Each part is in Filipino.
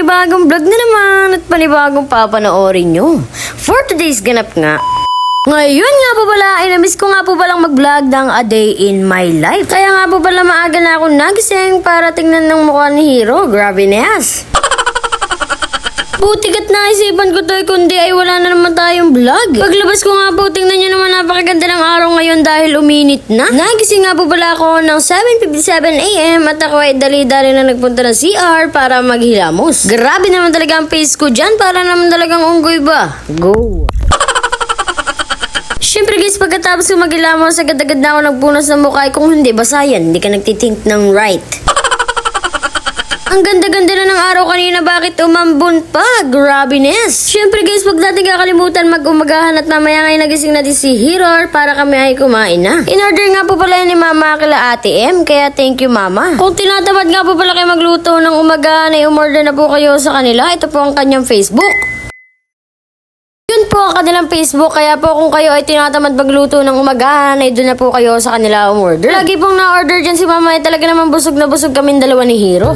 panibagong vlog na naman at panibagong papanoorin nyo. For today's ganap nga, ngayon nga po pala ay namiss ko nga po palang mag-vlog ng A Day in My Life. Kaya nga po pala maaga na ako nagising para tingnan ng mukha ni Hero. Grabe na yas. Buti kat naisipan ko to kundi ay wala na naman tayong vlog. Paglabas ko nga po, tingnan nyo naman napakaganda ng araw ngayon dahil uminit na. Nagising nga po pala ako ng 7:57 AM at ako ay dali-dali na nagpunta ng CR para maghilamos. Grabe naman talaga ang face ko dyan, para naman talagang unggoy ba? Go! Siyempre guys, pagkatapos ko maghilamos, agad-agad na ako nagpunas ng mukha. Kung hindi, basa yan. Hindi ka nagtitink ng right. Ang ganda-ganda na ng araw kanina, bakit umambon pa? Grabiness! Siyempre guys, wag natin kakalimutan mag-umagahan at mamaya ngayon nagising natin si Hero para kami ay kumain na. In-order nga po pala ni Mama kila Ate M, kaya thank you Mama. Kung tinatamad nga po pala kayo magluto ng umagahan ay umorder na po kayo sa kanila. Ito po ang kanyang Facebook. Yun po ang kanilang Facebook, kaya po kung kayo ay tinatamad magluto ng umagahan ay doon na po kayo sa kanila umorder. Lagi pong na-order dyan si Mama ay talaga naman busog na busog kaming dalawa ni Hero.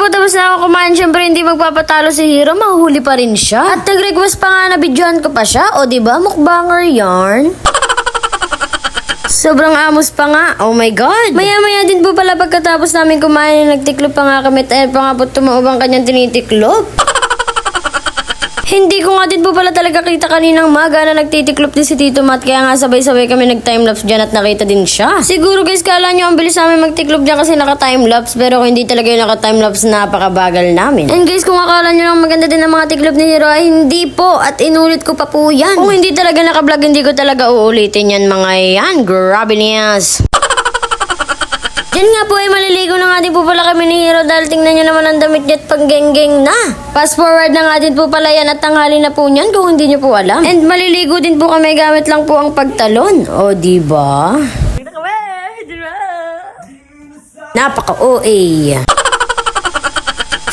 Tapos na ako kumain, syempre hindi magpapatalo si Hero, mahuhuli pa rin siya. At nag-request pa nga na videohan ko pa siya, o diba, mukbanger yarn? Sobrang amos pa nga, oh my god. Maya-maya din po pala pagkatapos namin kumain, nagtiklop pa nga kami, at pa nga po tumaob ang kanyang tinitiklop. Hindi ko nga din po pala talaga kita kaninang maga na nagtitiklop din si Tito Matt, kaya nga sabay-sabay kami nag-timelapse dyan at nakita din siya. Siguro guys, kala nyo ang bilis namin magtiklop dyan kasi naka-timelapse, pero kung hindi talaga yung naka-timelapse, napakabagal namin. And guys, kung akala nyo lang maganda din ang mga tiklop ni Hero, ay hindi po, at inulit ko pa po yan. Kung hindi talaga naka-vlog, hindi ko talaga uulitin yan mga yan. Grabe niyas. Yan nga po ay maliligo na nga din po pala kami ni Hero dahil tingnan nyo naman ang damit niya at pang-geng-geng na. Fast forward na nga din po pala yan at tanghali na po niyan kung hindi nyo po alam. And maliligo din po kami gamit lang po ang pagtalon. O diba? Napaka-OA.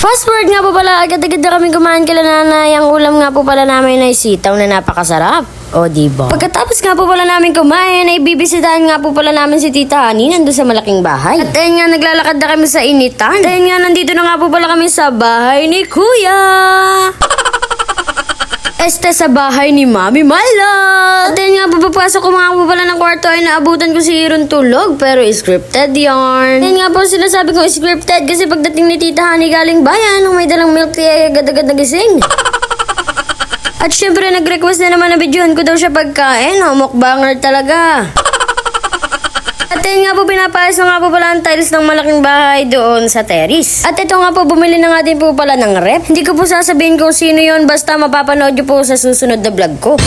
Fast forward nga po pala, agad-agad na kami kumain kila nanay. Ang ulam nga po pala namin ay sitaw na napakasarap. O diba? Pagkatapos nga po pala namin kumain, ay bibisitahin nga po pala namin si Tita Honey nandun sa malaking bahay. At ayun nga, naglalakad na kami sa initan. At ayun nga, nandito na nga po pala kami sa bahay ni Kuya. Sa bahay ni Mami Mala. At ayun nga, papapasok ko mga po pala ng kwarto ay naabutan ko si Hiron tulog, pero scripted yarn. Ayun nga po sinasabi kong scripted kasi pagdating ni Tita Honey galing bayan, nung may dalang milk tea ay agad-agad nagising. At syempre nag-request na naman na videohan ko daw siya pagkain. Mukbanger talaga. At yun nga po, pinapayos na nga po pala ang tiles ng malaking bahay doon sa terrace. At ito nga po, bumili na nga din po pala ng rep. Hindi ko po sasabihin kung sino yon, basta mapapanood nyo po sa susunod na vlog ko.